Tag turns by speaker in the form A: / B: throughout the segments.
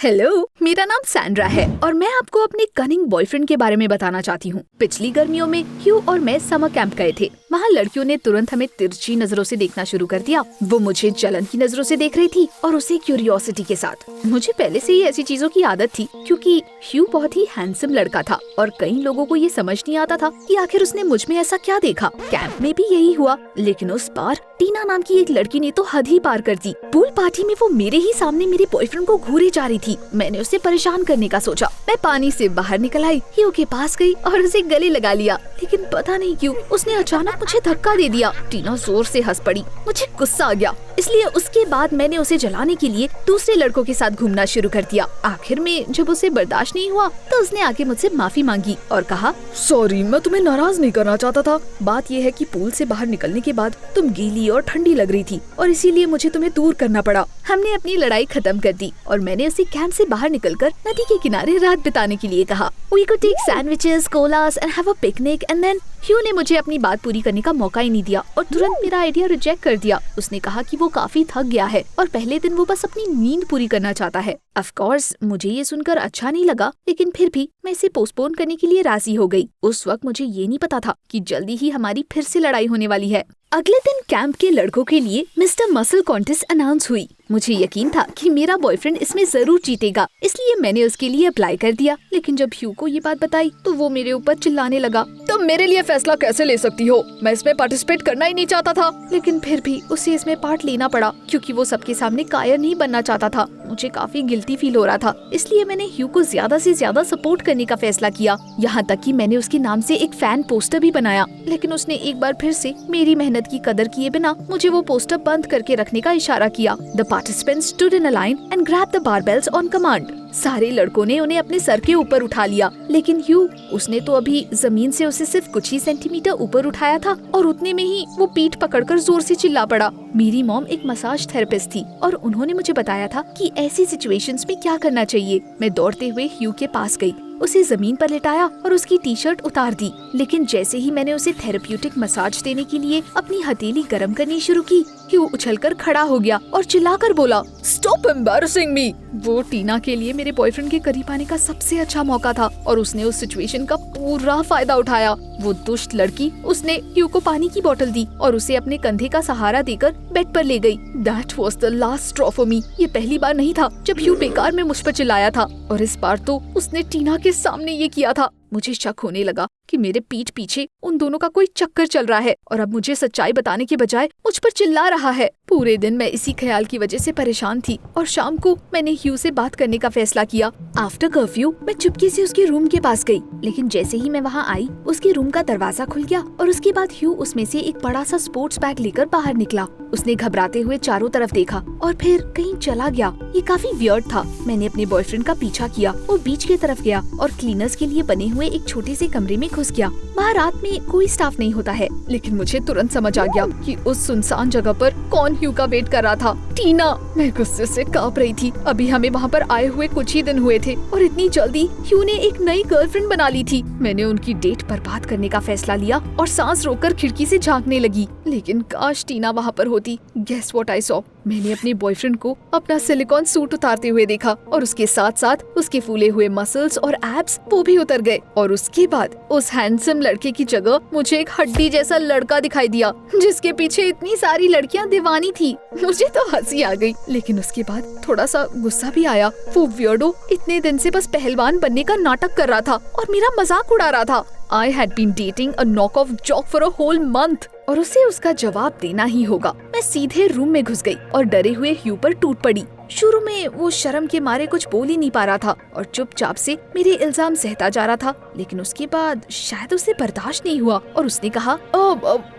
A: Hello, मेरा नाम Sandra है और मैं आपको अपने कनिंग बॉयफ्रेंड के बारे में बताना चाहती हूँ। पिछली गर्मियों में ह्यू और मैं समर कैंप गए थे। वहाँ लड़कियों ने तुरंत हमें तिरछी नजरों से देखना शुरू कर दिया। वो मुझे जलन की नजरों से देख रही थी और उसे क्यूरियोसिटी के साथ। मुझे पहले से ही ऐसी चीजों की आदत थी क्योंकि ह्यू बहुत ही हैंडसम लड़का था और कई लोगों को ये समझ नहीं आता था कि आखिर उसने मुझ में ऐसा क्या देखा। कैंप में भी यही हुआ, लेकिन उस बार टीना नाम की एक लड़की ने तो हद ही पार कर दी। पूल पार्टी में वो मेरे ही सामने मेरे बॉयफ्रेंड को घूरे जा रही थी। मैंने उसे परेशान करने का सोचा। मैं पानी से बाहर निकल आई, ह्यू के पास गई और उसे गले लगा लिया, लेकिन पता नहीं क्यों उसने अचानक मुझे धक्का दे दिया। टीना जोर से हंस पड़ी। मुझे गुस्सा आ गया, इसलिए उसके बाद मैंने उसे जलाने के लिए दूसरे लड़कों के साथ घूमना शुरू कर दिया। आखिर में जब उसे बर्दाश्त नहीं हुआ तो उसने आके मुझसे माफी मांगी और कहा,
B: सॉरी, मैं तुम्हें नाराज नहीं करना चाहता था। बात यह है कि पूल से बाहर निकलने के बाद तुम गीली और ठंडी लग रही थी और इसीलिए मुझे तुम्हें दूर करना पड़ा।
A: हमने अपनी लड़ाई खत्म कर दी और मैंने उसे कैंप से बाहर निकलकर नदी के किनारे रात बिताने के लिए कहा। We could take sandwiches, colas and have a picnic and then ह्यू ने मुझे अपनी बात पूरी करने का मौका ही नहीं दिया और तुरंत मेरा आइडिया रिजेक्ट कर दिया। उसने कहा कि वो काफी थक गया है और पहले दिन वो बस अपनी नींद पूरी करना चाहता है। ऑफ कोर्स मुझे ये सुनकर अच्छा नहीं लगा, लेकिन फिर भी मैं इसे पोस्टपोन करने के लिए राजी हो गई। उस वक्त मुझे ये नहीं पता था कि जल्दी ही हमारी फिर से लड़ाई होने वाली है। अगले दिन कैंप के लड़कों के लिए मिस्टर मसल कॉन्टेस्ट अनाउंस हुई। मुझे यकीन था कि मेरा बॉयफ्रेंड इसमें जरूर जीतेगा, इसलिए मैंने उसके लिए अप्लाई कर दिया। लेकिन जब ह्यू को ये बात बताई तो वो मेरे ऊपर चिल्लाने लगा।
B: तुम मेरे लिए फैसला कैसे ले सकती हो? मैं इसमें पार्टिसिपेट करना ही नहीं चाहता था।
A: लेकिन फिर भी उसे इसमें पार्ट लेना पड़ा क्योंकि वो सबके सामने कायर नहीं बनना चाहता था। मुझे काफी गिल्टी फील हो रहा था, इसलिए मैंने ह्यू को ज्यादा से ज्यादा सपोर्ट करने का फैसला किया। यहाँ तक कि मैंने उसके नाम से एक फैन पोस्टर भी बनाया, लेकिन उसने एक बार फिर से मेरी मेहनत की कदर किए बिना मुझे वो पोस्टर बंद करके रखने का इशारा किया। The participants stood in a line and grabbed the barbells on command. सारे लड़कों ने उन्हें अपने सर के ऊपर उठा लिया, लेकिन ह्यू, उसने तो अभी जमीन से उसे सिर्फ कुछ ही सेंटीमीटर ऊपर उठाया था और उतने में ही वो पीठ पकड़कर जोर से चिल्ला पड़ा। मेरी मॉम एक मसाज थेरेपिस्ट थी और उन्होंने मुझे बताया था कि ऐसी सिचुएशंस में क्या करना चाहिए। मैं दौड़ते हुए ह्यू के पास गई, उसे जमीन पर लेटाया और उसकी टी शर्ट उतार दी। लेकिन जैसे ही मैंने उसे थेरेप्यूटिक मसाज देने के लिए अपनी हथेली गर्म करनी शुरू की, ह्यू उछलकर खड़ा हो गया और चिल्लाकर बोला,
B: स्टॉप एम्बैरसिंग मी।
A: वो टीना के लिए मेरे बॉयफ्रेंड के करीब आने का सबसे अच्छा मौका था और उसने उस सिचुएशन का पूरा फायदा उठाया। वो दुष्ट लड़की, उसने ह्यू को पानी की बोतल दी और उसे अपने कंधे का सहारा देकर बेड पर ले गई। That was the last straw for me। ये पहली बार नहीं था जब ह्यू बेकार में मुझ पर चिल्लाया था और इस बार तो उसने टीना के सामने ये किया था। मुझे शक होने लगा कि मेरे पीठ पीछे उन दोनों का कोई चक्कर चल रहा है और अब मुझे सच्चाई बताने के बजाय मुझ पर चिल्ला रहा है। पूरे दिन मैं इसी ख्याल की वजह से परेशान थी और शाम को मैंने ह्यू से बात करने का फैसला किया। आफ्टर कर्फ्यू मैं चुपके से उसके रूम के पास गई, लेकिन जैसे ही मैं वहाँ आई उसके रूम का दरवाजा खुल गया और उसके बाद ह्यू उसमें से एक बड़ा सा स्पोर्ट्स बैग लेकर बाहर निकला। उसने घबराते हुए चारों तरफ देखा और फिर कहीं चला गया। ये काफी वियर्ड था। मैंने अपने बॉयफ्रेंड का पीछा किया। वो बीच की तरफ गया और क्लीनर्स के लिए बने हुए एक छोटे से कमरे में घुस गया। वहाँ रात में कोई स्टाफ नहीं होता है, लेकिन मुझे तुरंत समझ आ गया कि उस सुनसान जगह पर कौन ह्यू का वेट कर रहा था। टीना। मैं गुस्से से कांप रही थी। अभी हमें वहाँ पर आए हुए कुछ ही दिन हुए थे और इतनी जल्दी ह्यू ने एक नई गर्लफ्रेंड बना ली थी। मैंने उनकी डेट बर्बाद करने का फैसला लिया और सांस रोककर खिड़की से झांकने लगी, लेकिन काश टीना वहाँ पर होती। Guess what I saw? मैंने अपने बॉयफ्रेंड को अपना सिलिकॉन सूट उतारते हुए देखा और उसके साथ साथ उसके फूले हुए मसल्स और एब्स वो भी उतर गए और उसके बाद उस हैंडसम लड़के की जगह मुझे एक हड्डी जैसा लड़का दिखाई दिया जिसके पीछे इतनी सारी लड़कियां दीवानी थी। मुझे तो हंसी आ गई, लेकिन उसके बाद थोड़ा सा गुस्सा भी आया। वो वियर्डो इतने दिन से बस पहलवान बनने का नाटक कर रहा था और मेरा मजाक उड़ा रहा था। I had been dating a knockoff jock for a whole month और उसे उसका जवाब देना ही होगा। मैं सीधे रूम में घुस गई और डरे हुए ह्यू पर टूट पड़ी। शुरू में वो शर्म के मारे कुछ बोल ही नहीं पा रहा था और चुपचाप से मेरे इल्जाम सहता जा रहा था, लेकिन उसके बाद शायद उसे बर्दाश्त नहीं हुआ और उसने कहा,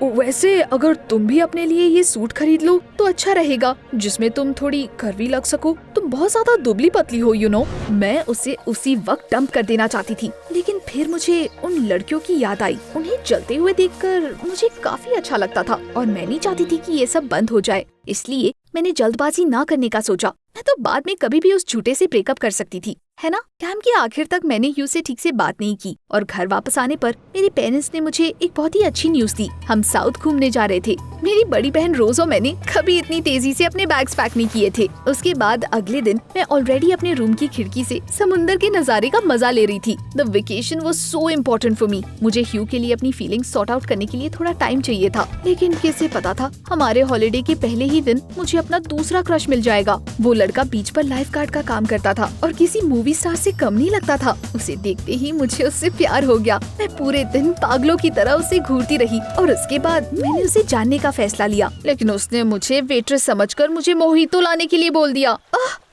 B: वैसे अगर तुम भी अपने लिए ये सूट खरीद लो तो अच्छा रहेगा, जिसमें तुम थोड़ी कर्वी लग सको। तुम बहुत ज्यादा दुबली पतली हो, यू नो।
A: मैं उसे उसी वक्त डंप कर देना चाहती थी, लेकिन फिर मुझे उन लड़कियों की याद आई। उन्हें जलते हुए देखकर मुझे काफी अच्छा लगता था और मैं नहीं चाहती थी कि ये सब बंद हो जाए, इसलिए मैंने जल्दबाजी ना करने का सोचा। मैं तो बाद में कभी भी उस झूठे से ब्रेकअप कर सकती थी। है ना। कैंप के आखिर तक मैंने ह्यू से ठीक से बात नहीं की और घर वापस आने पर मेरे पेरेंट्स ने मुझे एक बहुत ही अच्छी न्यूज दी। हम साउथ घूमने जा रहे थे। मेरी बड़ी बहन रोज और मैंने कभी इतनी तेजी से अपने बैग्स पैक नहीं किए थे। उसके बाद अगले दिन मैं ऑलरेडी अपने रूम की खिड़की से समुंदर के नजारे का मजा ले रही थी। The vacation was so important for me. मुझे ह्यू के लिए अपनी फीलिंग्स सॉर्ट आउट करने के लिए थोड़ा टाइम चाहिए था, लेकिन किसे पता था हमारे हॉलिडे के पहले ही दिन मुझे अपना दूसरा क्रश मिल जाएगा। वो लड़का बीच पर लाइफ गार्ड का काम करता था और किसी मूवी स्टार से कम नहीं लगता था। उसे देखते ही मुझे उससे प्यार हो गया। मैं पूरे दिन पागलों की तरह उसे घूरती रही और उसके बाद मैंने उसे जानने का फैसला लिया, लेकिन उसने मुझे वेट्रेस समझकर मुझे मोहितो लाने के लिए बोल दिया।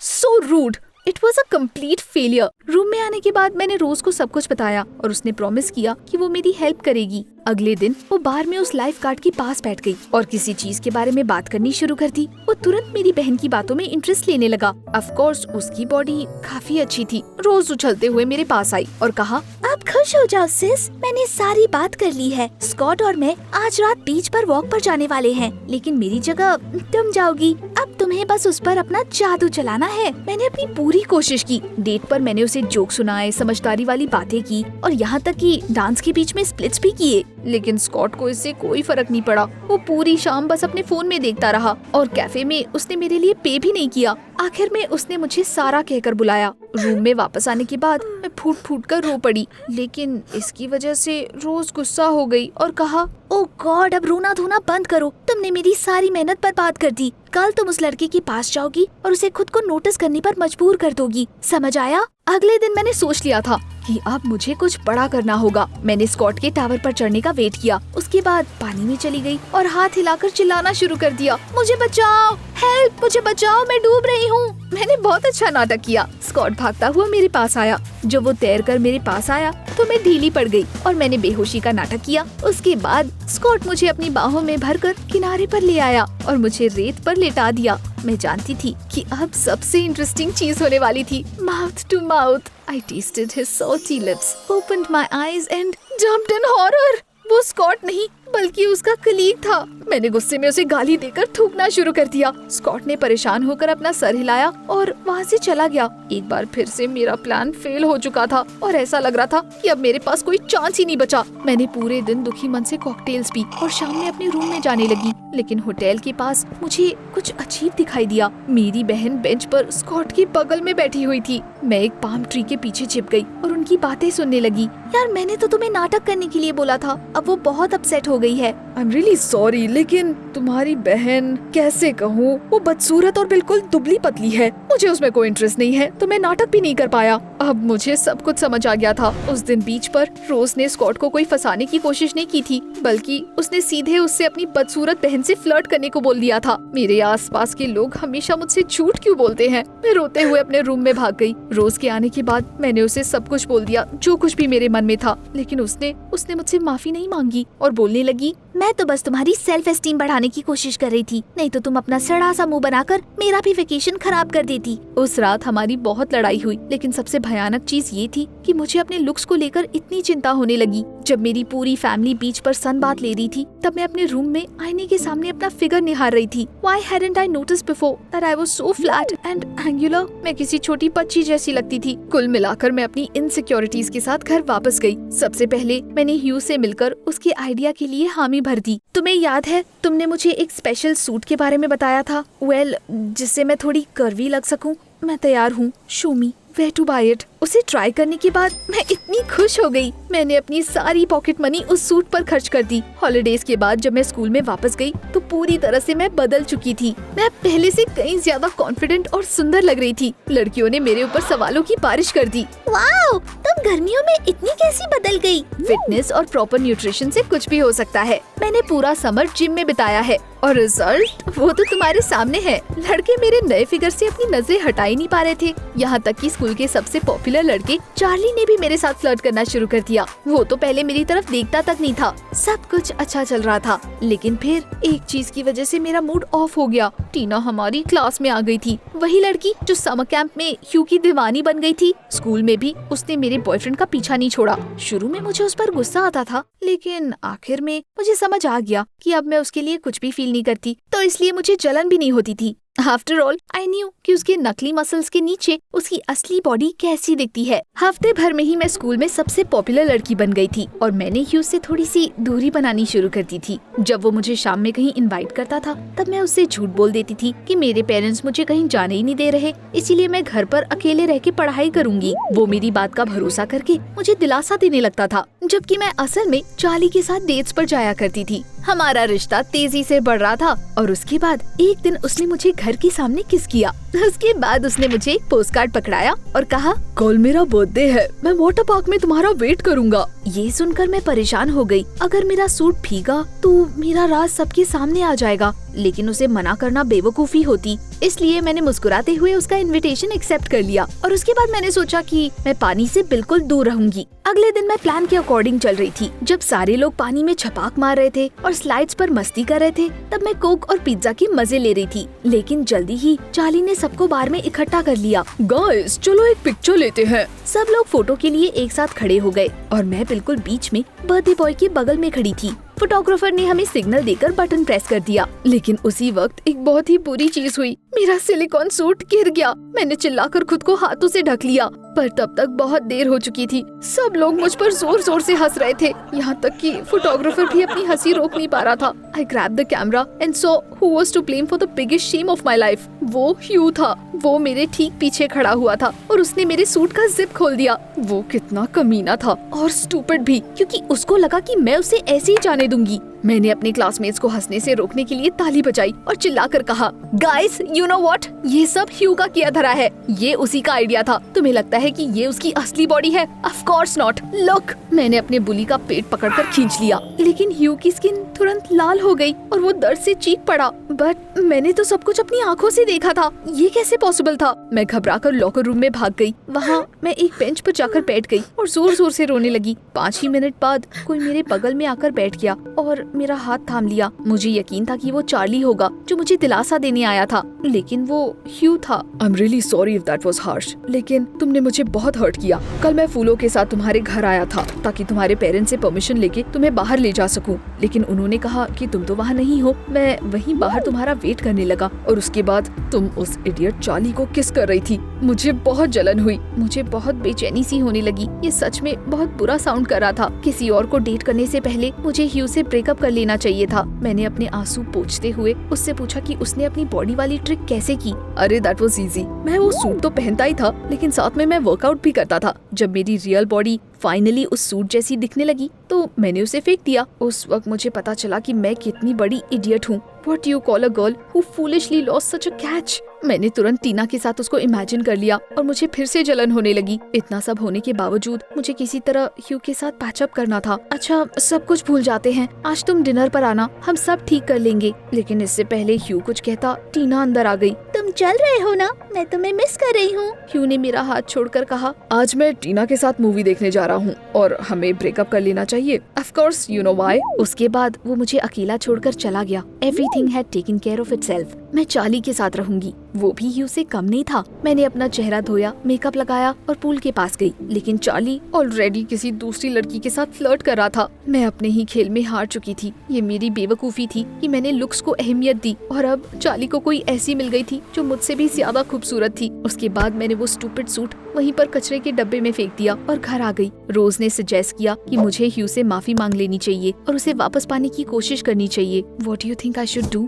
A: So rude. It was a complete failure. Room में आने के बाद मैंने रोज को सब कुछ बताया और उसने प्रॉमिस किया कि वो मेरी हेल्प करेगी। अगले दिन वो बार में उस लाइफ गार्ड के पास बैठ गई और किसी चीज के बारे में बात करनी शुरू कर दी। वो तुरंत मेरी बहन की बातों में इंटरेस्ट लेने लगा। ऑफ कोर्स उसकी बॉडी काफी अच्छी थी। रोज उछलते हुए मेरे पास आई और कहा,
C: आप खुश हो जाओ सिस, मैंने सारी बात कर ली है। स्कॉट और मैं आज रात बीच पर वॉक पर जाने वाले हैं, लेकिन मेरी जगह तुम जाओगी। अब तुम्हें बस उस पर अपना जादू चलाना है।
A: मैंने अपनी पूरी कोशिश की। डेट पर मैंने उसे जोक सुनाए, समझदारी वाली बातें की और यहाँ तक कि डांस के बीच में स्प्लिट्स भी किए, लेकिन स्कॉट को इससे कोई फर्क नहीं पड़ा। वो पूरी शाम बस अपने फोन में देखता रहा और कैफे में उसने मेरे लिए पे भी नहीं किया। आखिर में उसने मुझे सारा कहकर बुलाया। रूम में वापस आने के बाद मैं फूट फूट कर रो पड़ी, लेकिन इसकी वजह से रोज गुस्सा हो गई और कहा,
C: ओ गॉड, अब रोना धोना बंद करो। तुमने मेरी सारी मेहनत बर्बाद कर दी। कल तुम उस लड़के के पास जाओगी और उसे खुद को नोटिस करने पर मजबूर कर दोगी, समझ आया?
A: अगले दिन मैंने सोच लिया था कि अब मुझे कुछ बड़ा करना होगा। मैंने स्कॉट के टावर पर चढ़ने का वेट किया। उसके बाद पानी में चली गई और हाथ हिलाकर चिल्लाना शुरू कर दिया, मुझे बचाओ, हेल्प, मुझे बचाओ, मैं डूब रही हूँ। मैंने बहुत अच्छा नाटक किया। स्कॉट भागता हुआ मेरे पास आया। जब वो तैरकर मेरे पास आया तो मैं ढीली पड़ गई और मैंने बेहोशी का नाटक किया। उसके बाद स्कॉट मुझे अपनी बाहों में भरकर किनारे पर ले आया और मुझे रेत पर लेटा दिया। मैं जानती थी कि अब सबसे इंटरेस्टिंग चीज होने वाली थी। Mouth to mouth. I tasted his salty lips, opened my eyes and jumped in horror. वो स्कॉट नहीं बल्कि उसका कलीग था। मैंने गुस्से में उसे गाली देकर थूकना शुरू कर दिया। स्कॉट ने परेशान होकर अपना सर हिलाया और वहाँ से चला गया। एक बार फिर से मेरा प्लान फेल हो चुका था और ऐसा लग रहा था कि अब मेरे पास कोई चांस ही नहीं बचा। मैंने पूरे दिन दुखी मन से कॉकटेल्स पी और शाम में अपने रूम में जाने लगी, लेकिन होटल के पास मुझे कुछ अजीब दिखाई दिया। मेरी बहन बेंच पर स्कॉट के बगल में बैठी हुई थी। मैं एक पाम ट्री के पीछे छिप गई और उनकी बातें सुनने लगी।
C: यार, मैंने तो तुम्हें नाटक करने के लिए बोला था। अब वो बहुत अपसेट हो गई है।
B: आई एम रियली सॉरी, लेकिन तुम्हारी बहन, कैसे कहूँ, वो बदसूरत और बिल्कुल दुबली पतली है। मुझे उसमें कोई इंटरेस्ट नहीं है, तो मैं नाटक भी नहीं कर पाया। अब मुझे सब कुछ समझ आ गया था। उस दिन बीच पर रोज ने स्कॉट को कोई फंसाने की कोशिश नहीं की थी, बल्कि उसने सीधे उससे अपनी बदसूरत बहन से फ्लर्ट करने को बोल दिया था। मेरे आसपास के लोग हमेशा मुझसे झूठ क्यों बोलते हैं। मैं रोते हुए अपने रूम में भाग गई। रोज के आने के बाद मैंने उसे सब कुछ बोल दिया, जो कुछ भी मेरे मन में था, लेकिन उसने मुझसे माफी नहीं मांगी और बोलने लगी,
C: मैं तो बस तुम्हारी सेल्फ एस्टीम बढ़ाने की कोशिश कर रही थी, नहीं तो तुम अपना सड़ा सा मुंह बनाकर मेरा भी वेकेशन खराब कर देती।
A: उस रात हमारी बहुत लड़ाई हुई, लेकिन सबसे भयानक चीज ये थी कि मुझे अपने लुक्स को लेकर इतनी चिंता होने लगी। जब मेरी पूरी फैमिली बीच पर सनबाथ ले रही थी, तब मैं अपने रूम में आईने के सामने अपना फिगर निहार रही थी। Why hadn't I noticed before that I was so flat and angular? मैं किसी छोटी बच्ची जैसी लगती थी। कुल मिलाकर मैं अपनी इनसिक्योरिटीज के साथ घर वापस गई। सबसे पहले मैंने ह्यू से मिलकर उसके आइडिया के लिए हामी भर दी। तुम्हें याद है, तुमने मुझे एक स्पेशल सूट के बारे में बताया था, जिससे मैं थोड़ी कर्वी लग सकूं। मैं तैयार हूँ, show me where to buy it। उसे ट्राई करने के बाद मैं इतनी खुश हो गई। मैंने अपनी सारी पॉकेट मनी उस सूट पर खर्च कर दी। हॉलिडेज के बाद जब मैं स्कूल में वापस गई तो पूरी तरह से मैं बदल चुकी थी। मैं पहले से कहीं ज्यादा कॉन्फिडेंट और सुंदर लग रही थी। लड़कियों ने मेरे ऊपर सवालों की बारिश कर दी।
C: वाओ, तुम गर्मियों में इतनी कैसी बदल गई?
A: फिटनेस और प्रॉपर न्यूट्रिशन से कुछ भी हो सकता है। मैंने पूरा समर जिम में बिताया है और रिजल्ट वो तो तुम्हारे सामने है। लड़के मेरे नए फिगर से अपनी नजरें हटा ही नहीं पा रहे थे। यहाँ तक कि स्कूल के सबसे पॉपुलर लड़के चार्ली ने भी मेरे साथ फ्लर्ट करना शुरू कर दिया। वो तो पहले मेरी तरफ देखता तक नहीं था। सब कुछ अच्छा चल रहा था, लेकिन फिर एक चीज की वजह से मेरा मूड ऑफ हो गया। टीना हमारी क्लास में आ गई थी, वही लड़की जो समर कैंप में ह्यू की दीवानी बन गई थी। स्कूल में भी उसने मेरे बॉयफ्रेंड का पीछा नहीं छोड़ा। शुरू में मुझे उस पर गुस्सा आता था, लेकिन आखिर में मुझे समझ आ गया कि अब मैं उसके लिए कुछ भी फील नहीं करती, तो इसलिए मुझे जलन भी नहीं होती थी। आफ्टर ऑल आई न्यू कि उसके नकली मसल्स के नीचे उसकी असली बॉडी कैसी दिखती है। हफ्ते भर में ही मैं स्कूल में सबसे पॉपुलर लड़की बन गई थी और मैंने ह्यू से थोड़ी सी दूरी बनानी शुरू कर दी थी। जब वो मुझे शाम में कहीं इनवाइट करता था तब मैं उससे झूठ बोल देती थी कि मेरे पेरेंट्स मुझे कहीं जाने ही नहीं दे रहे, इसीलिए मैं घर पर अकेले रह के पढ़ाई करूंगी। वो मेरी बात का भरोसा करके मुझे दिलासा देने लगता था, जबकि मैं असल में चार्ली के साथ डेट्स पर जाया करती थी। हमारा रिश्ता तेजी से बढ़ रहा था और उसके बाद एक दिन उसने मुझे घर के सामने किस किया। उसके बाद उसने मुझे एक पोस्ट कार्ड पकड़ाया और कहा,
B: कल मेरा बर्थडे है, मैं वाटर पार्क में तुम्हारा वेट करूंगा।
A: ये सुनकर मैं परेशान हो गई। अगर मेरा सूट भीगा तो मेरा राज सबके सामने आ जाएगा, लेकिन उसे मना करना बेवकूफी होती, इसलिए मैंने मुस्कुराते हुए उसका इनविटेशन एक्सेप्ट कर लिया। और उसके बाद मैंने सोचा कि मैं पानी से बिल्कुल दूर रहूंगी। अगले दिन मैं प्लान के अकॉर्डिंग चल रही थी। जब सारे लोग पानी में छपाक मार रहे थे और स्लाइड्स पर मस्ती कर रहे थे, तब मैं कोक और पिज्जा के मजे ले रही थी। लेकिन जल्दी ही चार्ली ने सबको बार में इकट्ठा कर लिया।
B: गाइस चलो एक पिक्चर लेते हैं।
A: सब लोग फोटो के लिए एक साथ खड़े हो गए और मैं बिल्कुल बीच में बर्थडे बॉय के बगल में खड़ी थी। फोटोग्राफर ने हमें सिग्नल देकर बटन प्रेस कर दिया, लेकिन उसी वक्त एक बहुत ही बुरी चीज हुई। मेरा सिलिकॉन सूट गिर गया। मैंने चिल्लाकर खुद को हाथों से ढक लिया, पर तब तक बहुत देर हो चुकी थी। सब लोग मुझ पर जोर जोर से हंस रहे थे, यहाँ तक कि फोटोग्राफर भी अपनी हंसी रोक नहीं पा रहा था। I grab the camera and saw who was to blame for the biggest shame of my life. वो ह्यू था। वो मेरे ठीक पीछे खड़ा हुआ था और उसने मेरे सूट का जिप खोल दिया। वो कितना कमीना था और स्टूपिड भी, क्योंकि उसको लगा कि मैं उसे ऐसे ही जाने दूंगी। मैंने अपने क्लासमेट्स को हंसने से रोकने के लिए ताली बजाई और चिल्लाकर कहा, गाइस यू नो व्हाट, ये सब ह्यू का किया धरा है। ये उसी का आइडिया था। तुम्हें लगता है कि ये उसकी असली बॉडी है? Of course not. लुक, मैंने अपने बुली का पेट पकड़कर खींच लिया, लेकिन ह्यू की स्किन तुरंत लाल हो गई और वो दर्द से चीख पड़ा। बट मैंने तो सब कुछ अपनी आंखों से देखा था, ये कैसे पॉसिबल था? मैं घबराकर लॉकर रूम में भाग गई। वहाँ मैं एक बेंच पर जाकर बैठ गई और जोर जोर से रोने लगी। 5 ही मिनट बाद कोई मेरे बगल में आकर बैठ गया और मेरा हाथ थाम लिया। मुझे यकीन था कि वो चार्ली होगा जो मुझे दिलासा देने आया था, लेकिन वो ह्यू था।
B: I am really sorry if that was harsh, लेकिन तुमने मुझे बहुत हर्ट किया। कल मैं फूलों के साथ तुम्हारे घर आया था ताकि तुम्हारे पेरेंट्स से परमिशन लेके तुम्हें बाहर ले जा सकूं, लेकिन उन्होंने कहा कि तुम तो वहाँ नहीं हो। मैं वहीं बाहर तुम्हारा वेट करने लगा और उसके बाद तुम उस इडियट चार्ली को किस कर रही थी। मुझे बहुत जलन हुई, मुझे बहुत बेचैनी सी होने लगी। ये सच में बहुत बुरा साउंड कर रहा था। किसी और को डेट करने से पहले मुझे ह्यू से ब्रेकअप कर लेना चाहिए था। मैंने अपने आंसू पोंछते हुए उससे पूछा कि उसने अपनी बॉडी वाली ट्रिक कैसे की। अरे दैट वाज इजी। मैं वो सूट तो पहनता ही था, लेकिन साथ में मैं वर्कआउट भी करता था। जब मेरी रियल बॉडी फाइनली उस सूट जैसी दिखने लगी तो मैंने उसे फेंक दिया। उस वक्त मुझे पता चला कि मैं कितनी बड़ी इडियट हूँ। What do you call a girl who foolishly lost such a catch? मैंने तुरंत टीना के साथ उसको इमेजिन कर लिया और मुझे फिर से जलन होने लगी। इतना सब होने के बावजूद मुझे किसी तरह ह्यू के साथ पैचअप करना था। अच्छा, सब कुछ भूल जाते हैं, आज तुम डिनर पर आना, हम सब ठीक कर लेंगे। लेकिन इससे पहले ह्यू कुछ कहता, टीना अंदर आ गई।
C: तुम चल रहे हो ना, मैं तुम्हें मिस कर रही हूँ।
A: ह्यू ने मेरा हाथ छोड़कर कहा,
B: आज मैं टीना के साथ मूवी देखने जा रहा हूँ और हमें ब्रेकअप कर लेना चाहिए। Of course you know why.
A: उसके बाद वो मुझे अकेला छोड़कर चला गया। Everything had taken care of itself. मैं चार्ली के साथ रहूंगी, वो भी ह्यू से कम नहीं था। मैंने अपना चेहरा धोया, मेकअप लगाया और पूल के पास गई, लेकिन चार्ली ऑलरेडी किसी दूसरी लड़की के साथ फ्लर्ट कर रहा था। मैं अपने ही खेल में हार चुकी थी। ये मेरी बेवकूफी थी कि मैंने लुक्स को अहमियत दी और अब चार्ली को कोई ऐसी मिल गई थी जो मुझसे भी ज्यादा खूबसूरत थी। उसके बाद मैंने वो स्टूपिड सूट वहीं पर कचरे के डब्बे में फेंक दिया और घर आ गई। रोज ने सजेस्ट किया कि मुझे ह्यू से माफी मांग लेनी चाहिए और उसे वापस पाने की कोशिश करनी चाहिए। What do you think I should do?